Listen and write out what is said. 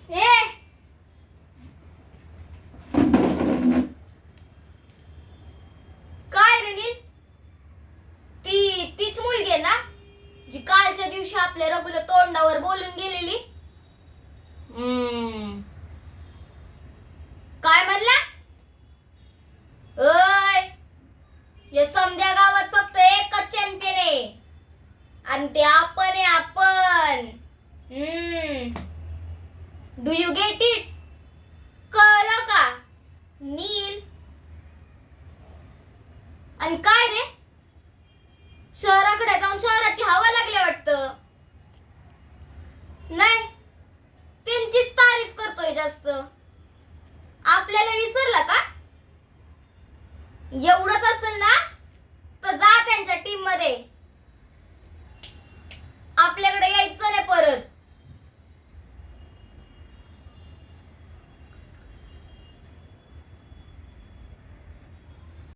ए काय रे नील? तीच मुलगी आहे ना जी कालच्या दिवशी आपल्या रघुला तोंडावर बोलून गेलेली? काय म्हणला? ओय, या समध्या गावात फक्त एकच चॅम्पियन आहे आणि ते आपण आहे, आपण. Do you get it? कळलं का नील? आणि काय रे, शहराकडे जाऊन शहराची हवा लागली वाटतं. नाही, त्यांचीच तारीफ करतोय जास्त. आपल्याला विसरला का? एवढंच असेल ना तर जा त्यांच्या टीम मध्ये.